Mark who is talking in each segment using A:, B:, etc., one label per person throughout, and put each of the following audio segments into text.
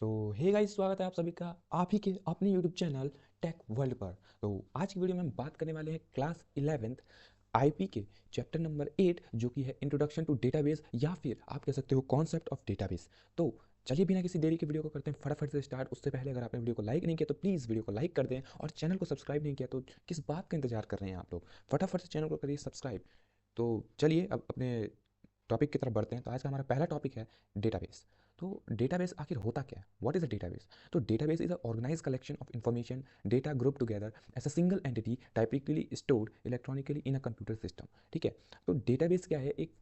A: Hey guys, स्वागत है आप सभी का आप ही के अपने यूट्यूब चैनल टेक वर्ल्ड पर। तो आज की वीडियो में हम बात करने वाले हैं क्लास 11th आईपी के चैप्टर नंबर 8 जो कि है इंट्रोडक्शन टू डेटाबेस या फिर आप कह सकते हो कॉन्सेप्ट ऑफ डेटाबेस। तो चलिए बिना किसी देरी के वीडियो को करते हैं फटाफट से स्टार्ट। उससे पहले अगर आपने वीडियो को लाइक नहीं किया तो प्लीज़ वीडियो को लाइक कर दें, और चैनल को सब्सक्राइब नहीं किया तो किस बात का इंतजार कर रहे हैं आप लोग। फटाफट से चैनल को करिए सब्सक्राइब। तो चलिए अब अपने टॉपिक की तरफ बढ़ते हैं। तो आज का हमारा पहला टॉपिक है डेटाबेस। तो डेटाबेस आखिर होता क्या है? What is a database? तो database is a organized collection of information data group together as a single entity typically stored electronically in a computer system. ठीक है। तो डेटाबेस क्या है? एक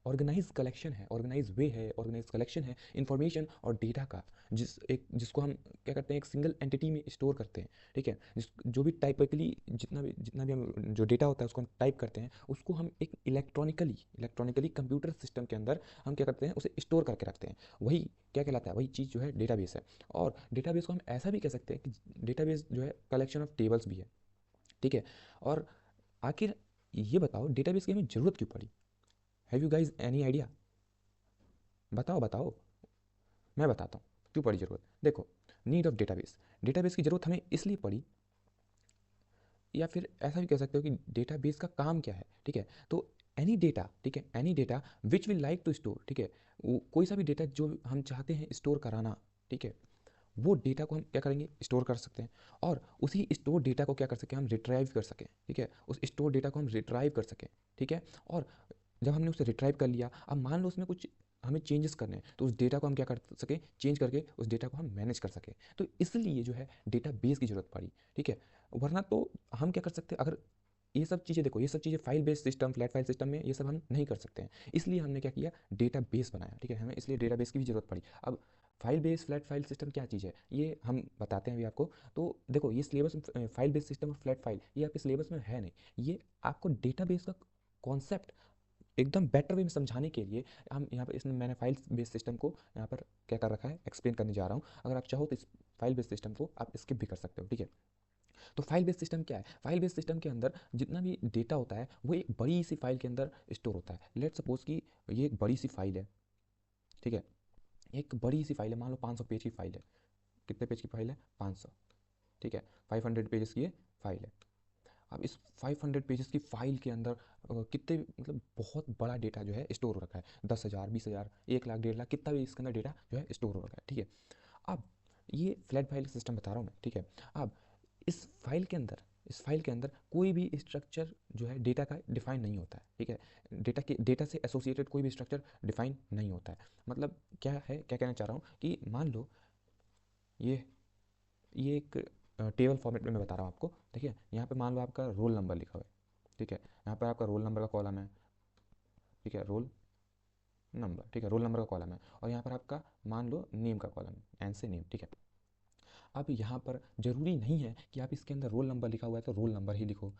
A: ऑर्गेनाइज कलेक्शन है, ऑर्गेनाइज वे है, ऑर्गेनाइज कलेक्शन है इंफॉर्मेशन और डेटा का, जिसको हम क्या करते हैं, एक सिंगल एंटिटी में स्टोर करते हैं। ठीक है। जो भी टाइपिकली जितना भी हम जो डेटा होता है उसको हम टाइप करते हैं, उसको हम एक इलेक्ट्रॉनिकली कंप्यूटर सिस्टम के अंदर हम क्या करते हैं, उसे स्टोर करके रखते हैं। वही क्या कहलाता है? वही चीज़ जो है डेटाबेस है। और डेटाबेस को हम ऐसा भी कह सकते हैं कि डेटाबेस जो है कलेक्शन ऑफ टेबल्स भी है। ठीक है। और आखिर ये बताओ डेटाबेस की हमें ज़रूरत क्यों पड़ी? Have you guys any idea? बताओ बताओ। मैं बताता हूँ क्यों पड़ी ज़रूरत। देखो, नीड ऑफ डेटाबेस। डेटाबेस की ज़रूरत हमें इसलिए पड़ी, या फिर ऐसा भी कह सकते हो कि डेटाबेस का काम क्या है। ठीक है। तो एनी डेटा, ठीक है, any data which we like to store. ठीक है। कोई सा भी डेटा जो हम चाहते हैं स्टोर कराना, ठीक है, वो डेटा को हम क्या करेंगे, स्टोर कर सकते हैं। और उसी स्टोर डेटा को क्या कर सकें, हम रिट्राइव कर सकें। ठीक है। उस स्टोर डेटा को हम रिट्राइव कर सकें। ठीक है। और जब हमने उसे रिट्राइव कर लिया, अब मान लो उसमें कुछ हमें चेंजेस करने हैं, तो उस डेटा को हम क्या कर सके, चेंज करके उस डेटा को हम मैनेज कर सके। तो इसलिए जो है डेटा बेस की जरूरत पड़ी। ठीक है। वरना तो हम क्या कर सकते हैं, अगर ये सब चीज़ें, देखो ये सब चीज़ें file based system, flat file system में ये सब हम नहीं कर सकते हैं। इसलिए हमने क्या किया, डेटा बेस बनाया। ठीक है। हमें इसलिए डेटा बेस की भी जरूरत पड़ी। अब file based flat file system क्या चीज़ है, ये हम बताते हैं अभी आपको। तो देखो, ये सिलेबस फाइल बेस्ड सिस्टम और फ्लैट फाइल ये आपके सिलेबस में है नहीं। ये आपको डेटाबेस का कॉन्सेप्ट एकदम बेटर वे में समझाने के लिए हम यहाँ पर इसमें मैंने फाइल बेस्ड सिस्टम को यहाँ पर क्या कर रखा है, एक्सप्लेन करने जा रहा हूँ। अगर आप चाहो तो इस फाइल बेस्ड सिस्टम को आप स्किप भी कर सकते हो। ठीक है। तो फाइल बेस्ड सिस्टम क्या है? फाइल बेस्ड सिस्टम के अंदर जितना भी डेटा होता है वो एक बड़ी सी फाइल के अंदर स्टोर होता है। लेट सपोज कि ये एक बड़ी सी फाइल है। ठीक है। एक बड़ी सी फाइल है, मान लो 500 पेज की फाइल है। कितने पेज की फाइल है? 500। ठीक है। 500 पेजेस की ये फाइल है। अब इस 500 पेजेस की फाइल के अंदर कितने, मतलब बहुत बड़ा डेटा जो है स्टोर हो रखा है। 10,000, 20,000, 1 लाख, 1.5 लाख, कितना भी इसके अंदर डेटा जो है स्टोर हो रखा है। ठीक है। अब ये फ्लैट फाइल सिस्टम बता रहा हूँ मैं। ठीक है। अब इस फाइल के अंदर इस फाइल के अंदर कोई भी स्ट्रक्चर जो है डेटा का डिफाइन नहीं होता है। ठीक है। डेटा से एसोसिएटेड कोई भी स्ट्रक्चर डिफाइन नहीं होता है। मतलब क्या है, क्या कहना चाह रहा हूँ कि मान लो ये ये एक टेबल फॉर्मेट में मैं बता रहा हूँ आपको। ठीक है। यहाँ पे मान लो आपका रोल नंबर लिखा हुआ है। ठीक है। यहाँ पर आपका रोल नंबर का कॉलम है। ठीक है। रोल नंबर, ठीक है, रोल नंबर का कॉलम है। और यहाँ पर आपका मान लो नेम का कॉलम है, एन से नेम। ठीक है। अब यहाँ पर ज़रूरी नहीं है कि आप इसके अंदर रोल नंबर लिखा हुआ है तो रोल नंबर ही लिखो,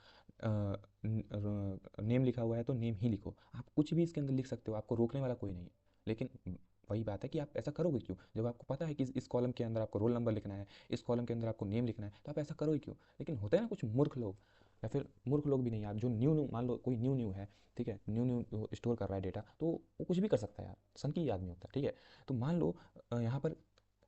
A: नेम लिखा हुआ है तो नेम ही लिखो। आप कुछ भी इसके अंदर लिख सकते हो, आपको रोकने वाला कोई नहीं है। लेकिन वही बात है कि आप ऐसा करोगे क्यों? जब आपको पता है कि इस कॉलम के अंदर आपको रोल नंबर लिखना है, इस कॉलम के अंदर आपको नेम लिखना है, तो आप ऐसा करोगे क्यों? लेकिन होते हैं ना कुछ मूर्ख लोग, या फिर मूर्ख लोग भी नहीं, आप जो न्यू न्यू, मान लो कोई न्यू न्यू है। ठीक है। न्यू न्यू स्टोर कर रहा है डेटा, तो वो कुछ भी कर सकता है यार, सन की आदमी होता है। ठीक है। तो मान लो यहाँ पर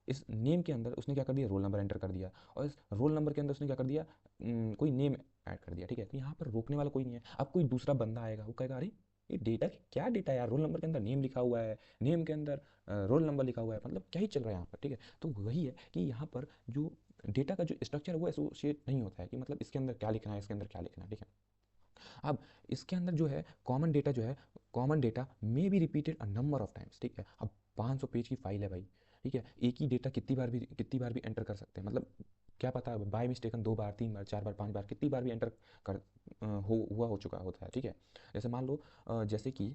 A: इस नेम के अंदर उसने क्या कर दिया, रोल नंबर एंटर कर दिया। और इस रोल नंबर के अंदर उसने क्या कर दिया, कोई नेम ऐड कर दिया। ठीक है। तो यहाँ पर रोकने वाला कोई नहीं है। अब कोई दूसरा बंदा आएगा, वो कहेगा अरे ये डेटा क्या डेटा है यार, रोल नंबर के अंदर नेम लिखा हुआ है, नेम के अंदर रोल नंबर लिखा हुआ है, मतलब क्या ही चल रहा है यहाँ पर। ठीक है। तो वही है कि यहाँ पर जो डेटा का जो स्ट्रक्चर है वो एसोसिएट नहीं होता है कि मतलब इसके अंदर क्या लिखना है, इसके अंदर क्या लिखना है। ठीक है। अब इसके अंदर जो है कॉमन डेटा जो है, common data may be repeated a number of times. ठीक है। अब 500 पेज की फाइल है भाई। ठीक है। एक ही डेटा कितनी बार भी एंटर कर सकते हैं, मतलब क्या पता बाय मिस्टेकन 2 बार, 3 बार, 4 बार, 5 बार, कितनी बार भी एंटर कर हो चुका होता है। ठीक है। जैसे मान लो जैसे कि,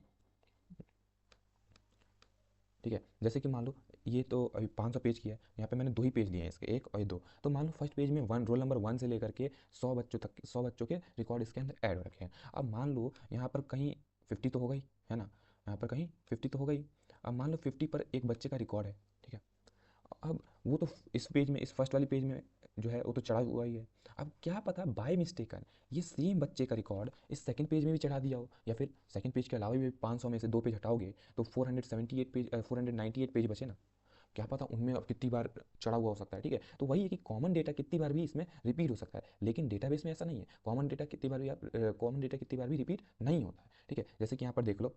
A: ठीक है, जैसे कि मान लो ये तो अभी 500 पेज की है, यहाँ पे मैंने 2 ही पेज लिए हैं इसके, एक और ये दो। तो मान लो फर्स्ट पेज में रोल नंबर 1 से लेकर के 100 बच्चों के रिकॉर्ड इसके अंदर ऐड हो रखे हैं। अब मान लो यहाँ पर कहीं 50 तो हो गई, है ना, यहाँ पर कहीं 50 तो हो गई। अब मान लो 50 पर एक बच्चे का रिकॉर्ड है। ठीक है। अब वो तो इस पेज में, इस फर्स्ट वाली पेज में जो है वो तो चढ़ा हुआ ही है। अब क्या पता बाय मिस्टेकन ये सेम बच्चे का रिकॉर्ड इस सेकंड पेज में भी चढ़ा दिया हो, या फिर सेकंड पेज के अलावा भी 500 में से 2 पेज हटाओगे तो 478 पेज, 498 पेज बचे ना। क्या पता उनमें अब कितनी बार चढ़ा हुआ हो सकता है, ठीक है। तो वही है कि कॉमन डेटा कितनी बार भी इसमें रिपीट हो सकता है, लेकिन डेटाबेस में ऐसा नहीं है। कॉमन डेटा कितनी बार भी रिपीट नहीं होता है, ठीक है। जैसे कि यहाँ पर देख लो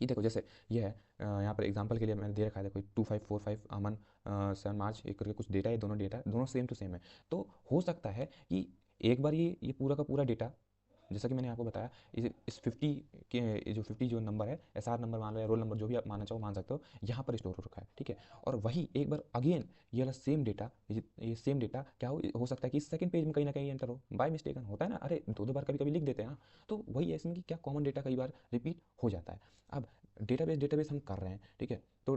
A: कि देखो जैसे ये है, यहाँ पर एग्जांपल के लिए मैंने दे रखा है, देखो 2545 अमन 7 मार्च एक करके कुछ डेटा है, दोनों सेम टू सेम है। तो हो सकता है कि एक बार ये पूरा का पूरा डेटा, जैसा कि मैंने आपको बताया, इस 50 के जो 50 जो नंबर है, एसआर नंबर मान लो या रोल नंबर, जो भी आप मानना चाहो मान सकते हो, यहाँ पर स्टोर हो रखा है, ठीक है। और वही एक बार अगेन ये वाला सेम डेटा, ये सेम डेटा क्या हो सकता है कि सेकंड पेज में कहीं ना कहीं एंटर हो, बाय मिस्टेकन होता है ना, अरे दो दो बार कभी कभी लिख देते हैं ना। तो वही है इसमें कि क्या कॉमन डेटा कई बार रिपीट हो जाता है। अब डेटाबेस हम कर रहे हैं, ठीक है। तो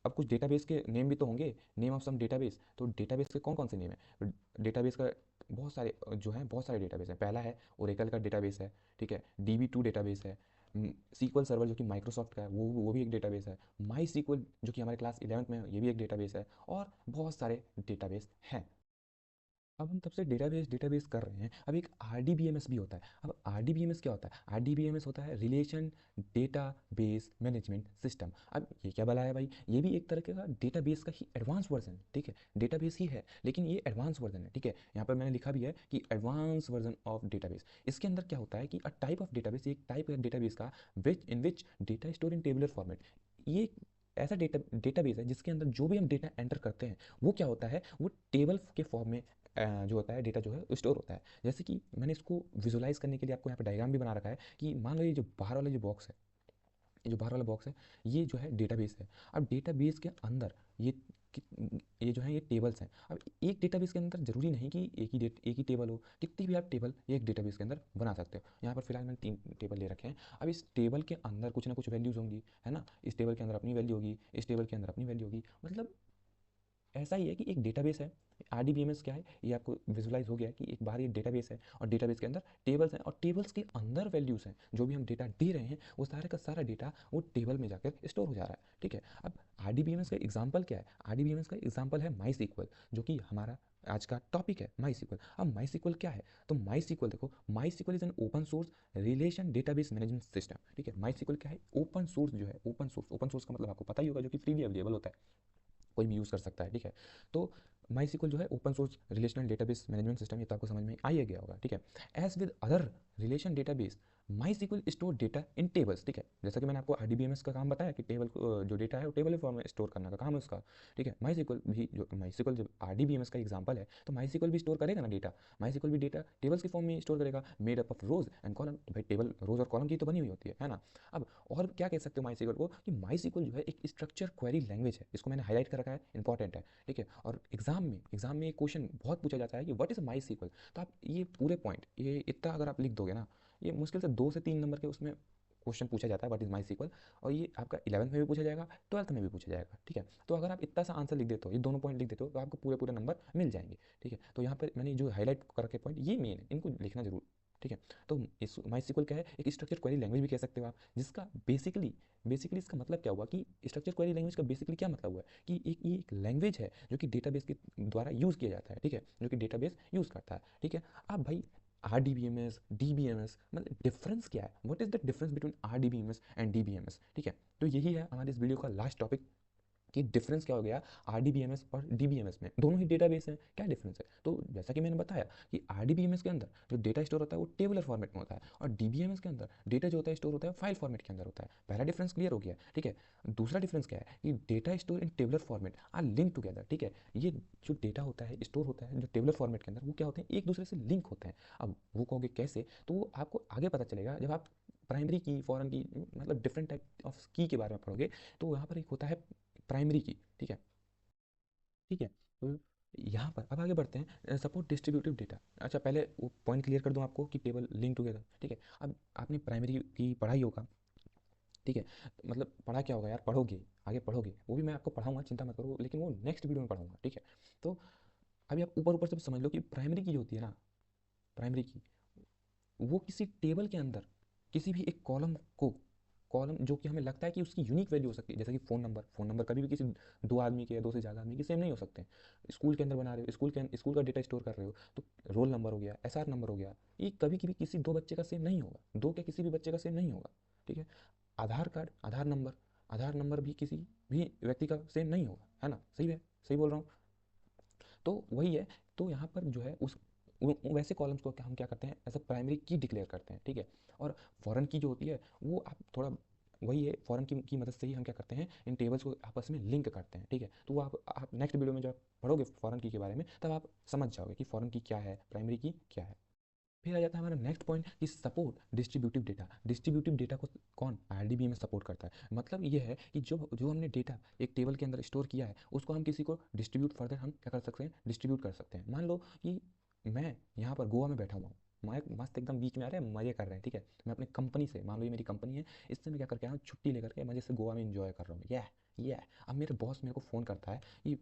A: अब कुछ डेटाबेस के नेम भी तो होंगे, नेम ऑफ सम डेटाबेस। तो डेटाबेस के कौन कौन से नेम है? डेटाबेस का बहुत सारे जो हैं, बहुत सारे डेटाबेस हैं। पहला है ओरेकल का डेटाबेस है, ठीक है। DB2 डेटाबेस है। सीक्वल सर्वर जो कि माइक्रोसॉफ्ट का है, वो भी एक डेटाबेस है। माई सीक्वल जो कि हमारे क्लास 11th में है, ये भी एक डेटाबेस है। और बहुत सारे डेटाबेस हैं। अब हम तब से डेटाबेस डेटाबेस कर रहे हैं। अब एक RDBMS भी होता है। अब RDBMS क्या होता है? RDBMS होता है relation data base management system. अब ये क्या भला है भाई? ये भी एक तरह का डेटाबेस का ही एडवांस वर्जन, ठीक है। डेटाबेस ही है लेकिन ये एडवांस वर्जन है, ठीक है। यहाँ पर मैंने लिखा भी है कि एडवांस वर्जन ऑफ डेटाबेस। इसके अंदर क्या होता है कि अ टाइप ऑफ डेटाबेस, एक टाइप है डेटाबेस का which data store in tabular format. ये ऐसा डेटाबेस है जिसके अंदर जो भी हम डेटा एंटर करते हैं वो क्या होता है, वो टेबल के फॉर्म में जो होता है डेटा जो है स्टोर होता है। जैसे कि मैंने इसको विजुलाइज करने के लिए आपको यहाँ पे डायग्राम भी बना रखा है कि मान लो ये जो बाहर वाला जो बॉक्स है, ये जो बाहर वाला बॉक्स है, ये जो है डेटाबेस है। अब डेटाबेस के अंदर ये ये जो है ये टेबल्स हैं। अब एक डेटाबेस के अंदर जरूरी नहीं कि एक ही टेबल हो, कितनी भी आप टेबल एक डेटाबेस के अंदर बना सकते हो। यहाँ पर फिलहाल मैंने 3 टेबल ले रखे हैं। अब इस टेबल के अंदर कुछ ना कुछ वैल्यूज होंगी, है ना। इस टेबल के अंदर अपनी वैल्यू होगी, इस टेबल के अंदर अपनी वैल्यू होगी। मतलब ऐसा ही है कि एक डेटाबेस है। RDBMS क्या है ये आपको विजुलाइज हो गया कि एक बाहर ये डेटाबेस है और डेटाबेस के अंदर टेबल्स हैं और टेबल्स के अंदर वैल्यूज़ हैं। जो भी हम डेटा दे रहे हैं वो सारे का सारा डेटा वो टेबल में जाकर स्टोर हो जा रहा है, ठीक है। अब RDBMS का एग्जाम्पल क्या है? RDBMS का एग्जाम्पल है माई सीक्वल, जो कि हमारा आज का टॉपिक है माई सीक्वल। अब माई सीक्वल क्या है? तो माई सीक्वल देखो, MySQL is an open source relation database management system, ठीक है। माई सीक्वल क्या है? ओपन सोर्स जो है, ओपन सोर्स का मतलब आपको पता ही होगा, जो कि फ्रीली अवेलेबल होता है, कोई भी यूज़ कर सकता है, ठीक है। तो माई सीक्वल जो है open source relational database management system, ये तो आपको समझ में आ ही गया होगा, ठीक है। As with other relation database, MySQL store data in tables, ठीक है। जैसा कि मैंने आपको RDBMS का काम बताया कि टेबल जो डेटा है वो टेबल फॉर्म में स्टोर करने का काम है उसका, ठीक है। माई सीक्वल जब RDBMS का एग्जाम्पल है तो माई सीक्वल भी स्टोर करेगा ना डेटा। माई सीक्वल भी डेटा टेबल्स के फॉर्म में स्टोर करेगा, made up of rose and column. तो भाई टेबल रोज और कॉलम की तो बनी हुई होती है ना। अब और क्या कह सकते हो माई सीक्वल को, कि माई सीक्वल जो है एक स्ट्रक्चर क्वेरी लैंग्वेज है। इसको मैंने हाईलाइट कर रखा है, इंपॉर्टेंट है, ठीक है। और एग्जाम में एक क्वेश्चन बहुत पूछा जाता है कि व्हाट इज माई सीक्वल। तो आप ये पूरे पॉइंट, ये इतना अगर आप लिख दोगे ना, ये मुश्किल से 2 से 3 नंबर के उसमें क्वेश्चन पूछा जाता है व्हाट इज माई सीक्वल। और ये आपका 11th में भी पूछा जाएगा, 12th में भी पूछा जाएगा, ठीक है। तो अगर आप इतना सा आंसर लिख देते हो, ये दोनों पॉइंट लिख देते हो, तो आपको पूरे पूरे नंबर मिल जाएंगे, ठीक है। तो यहाँ पर मैंने जो हाईलाइट कर रखे पॉइंट ये मेन है, इनको लिखना जरूर, ठीक है। तो इस माई सीक्वल क्या है? एक स्ट्रक्चर क्वेरी लैंग्वेज भी कह सकते हो आप, जिसका बेसिकली इसका मतलब क्या हुआ कि स्ट्रक्चर क्वेरी लैंग्वेज का बेसिकली क्या मतलब हुआ है कि ये एक लैंग्वेज है जो कि डेटाबेस के द्वारा यूज़ किया जाता है, ठीक है, जो कि डेटाबेस यूज़ करता है, ठीक है। अब भाई RDBMS DBMS मतलब डिफरेंस क्या है? What is the difference between RDBMS and DBMS, ठीक है। तो यही है हमारे इस वीडियो का लास्ट टॉपिक कि डिफरेंस क्या हो गया RDBMS और DBMS में। दोनों ही डेटाबेस हैं, क्या डिफरेंस है? तो जैसा कि मैंने बताया कि RDBMS के अंदर जो डेटा स्टोर होता है वो टेबुलर फॉर्मेट में होता है और DBMS के अंदर डेटा जो होता है स्टोर होता है फाइल फॉर्मेट के अंदर होता है। पहला डिफरेंस क्लियर हो गया, ठीक है। दूसरा डिफरेंस क्या है कि data store in tabular format are link together, ठीक है। ये जो डेटा होता है स्टोर होता है जो टेबुलर फॉर्मेट के अंदर, वो क्या होते हैं, एक दूसरे से लिंक होते हैं। अब वो कहोगे कैसे, तो वो आपको आगे पता चलेगा जब आप प्राइमरी की फॉरेन की मतलब डिफरेंट टाइप ऑफ की के बारे में पढ़ोगे। तो यहाँ पर एक होता है प्राइमरी की, ठीक है, ठीक है। तो यहाँ पर अब आगे बढ़ते हैं, सपोर्ट डिस्ट्रीब्यूटिव डेटा। अच्छा पहले वो पॉइंट क्लियर कर दूँ आपको कि टेबल लिंक टुगेदर, ठीक है। अब आपने प्राइमरी की पढ़ाई होगा, ठीक है। मतलब पढ़ा क्या होगा यार, पढ़ोगे, आगे पढ़ोगे, वो भी मैं आपको पढ़ाऊंगा, चिंता मत करो, लेकिन वो नेक्स्ट वीडियो में पढ़ाऊंगा, ठीक है। तो अभी आप ऊपर ऊपर से समझ लो कि प्राइमरी की जो होती है ना, प्राइमरी की, वो किसी टेबल के अंदर किसी भी एक कॉलम जो कि हमें लगता है कि उसकी यूनिक वैल्यू हो सकती है, जैसे कि फ़ोन नंबर कभी भी किसी दो आदमी के या दो से ज़्यादा आदमी के सेम नहीं हो सकते हैं। स्कूल के अंदर बना रहे हो, स्कूल का डेटा स्टोर कर रहे हो, तो रोल नंबर हो गया, SR नंबर हो गया, ये कभी कभी किसी दो बच्चे का सेम नहीं होगा, दो के किसी भी बच्चे का सेम नहीं होगा, ठीक है। आधार कार्ड, आधार नंबर भी किसी भी व्यक्ति का सेम नहीं होगा, है ना? सही है, सही बोल रहा हूँ। तो वही है, तो यहाँ पर जो है उस वैसे कॉलम्स को हम क्या करते हैं, एज अ प्राइमरी की डिक्लेयर करते हैं, ठीक है। और फॉरेन की जो होती है वो आप थोड़ा, वही है, फॉरेन की मदद से ही हम क्या करते हैं, इन टेबल्स को आपस में लिंक करते हैं, ठीक है। तो वो आप नेक्स्ट वीडियो में जब आप पढ़ोगे फॉरेन की के बारे में, तब आप समझ जाओगे कि फॉरेन की क्या है, प्राइमरी की क्या है। फिर आ जाता है हमारा नेक्स्ट पॉइंट कि support distributive data. Distributive data को कौन, आरडीबी में सपोर्ट करता है। मतलब ये है कि जो जो हमने डेटा एक टेबल के अंदर स्टोर किया है, उसको हम किसी को डिस्ट्रीब्यूट फर्दर हम क्या कर सकते हैं, डिस्ट्रीब्यूट कर सकते हैं। मान लो कि मैं यहाँ पर गोवा में बैठा हुआ हूँ, मैं मस्त एकदम बीच में आ रहे हैं, मज़े कर रहे हैं, ठीक है। मैं अपनी कंपनी से, मान लो ये मेरी कंपनी है, इससे मैं क्या करके आया हूँ, छुट्टी लेकर के मज़े से गोवा में इंजॉय कर रहा हूँ, ये। अब मेरे बॉस मेरे को फ़ोन करता है कि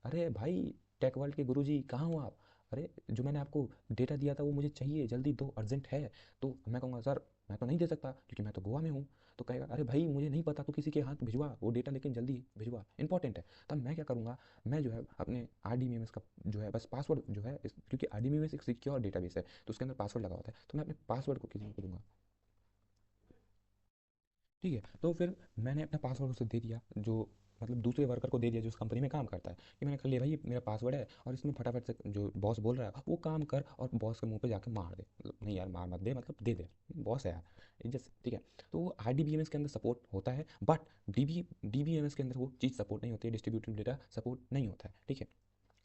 A: अरे भाई, टेक वर्ल्ड के गुरुजी कहाँ हो आप? अरे जो मैंने आपको डेटा दिया था वो मुझे चाहिए, जल्दी दो, अर्जेंट है। तो मैं कहूँगा सर मैं तो नहीं दे सकता क्योंकि मैं तो गोवा में हूँ। तो कहेगा अरे भाई मुझे नहीं पता, तो किसी के हाथ भिजवा वो डेटा, लेकिन जल्दी भिजवा, इंपॉर्टेंट है। तब मैं क्या करूँगा, मैं जो है अपने आर डी का जो है बस पासवर्ड जो है क्योंकि आर डी एक सिक्योर डेटाबेस है, तो उसके अंदर पासवर्ड लगा होता है, तो मैं अपने पासवर्ड को किसी को दूंगा, ठीक है। तो फिर मैंने अपना पासवर्ड उसे दे दिया, जो मतलब दूसरे वर्कर को दे दिया जो उस कंपनी में काम करता है, कि मैंने कहा ले भाई ये मेरा पासवर्ड है, और इसमें फटाफट से जो बॉस बोल रहा है वो काम कर, और बॉस के मुंह पे जाके मार दे, मतलब नहीं यार मार मत दे, मतलब दे दे, बॉस है यार, इज्जत से, ठीक है। तो वो आर के अंदर सपोर्ट होता है, बट डी के अंदर वो चीज़ सपोर्ट नहीं होती है, डिस्ट्रीब्यूटेड डेटा सपोर्ट नहीं होता है, ठीक है।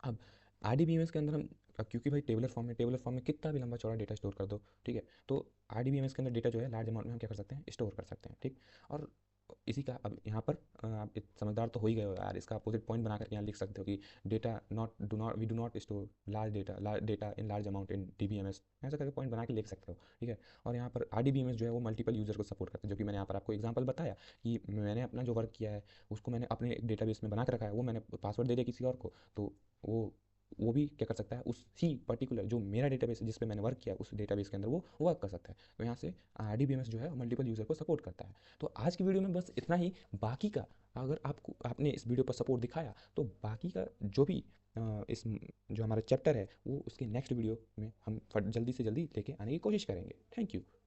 A: अब आरडीबीएमएस के अंदर हम, अब क्योंकि भाई टेबलर फॉर्म में कितना भी लंबा चौड़ा डेटा स्टोर कर दो, ठीक है। तो आरडीबीएमएस के अंदर डेटा जो है लार्ज अमाउंट में हम क्या कर सकते हैं, स्टोर कर सकते हैं, ठीक। और इसी का अब यहाँ पर आप समझदार तो हो ही गए हो यार, इसका अपोजिट पॉइंट बना करके यहाँ लिख सकते हो कि data not we do not store large data in large amount in DBMS, ऐसा करके पॉइंट बना के लिख सकते हो, ठीक है। और यहाँ पर आरडीबीएमएस जो है वो मल्टीपल यूजर को सपोर्ट करता है, जो कि मैंने यहाँ पर आपको एग्जांपल बताया कि मैंने अपना जो वर्क किया है उसको मैंने अपने एक डेटाबेस में बना के रखा है, वो मैंने पासवर्ड दे दिया किसी और को, तो वो वो भी क्या कर सकता है, उसी पर्टिकुलर जो मेरा डेटाबेस है जिस पे मैंने वर्क किया उस डेटाबेस के अंदर वो वर्क कर सकता है। तो यहाँ से आरडीबीएमएस जो है मल्टीपल यूज़र को सपोर्ट करता है। तो आज की वीडियो में बस इतना ही। बाकी का, अगर आपने इस वीडियो पर सपोर्ट दिखाया, तो बाकी का जो भी इस जो हमारा चैप्टर है वो उसके नेक्स्ट वीडियो में हम जल्दी से जल्दी लेके आने की कोशिश करेंगे। Thank you.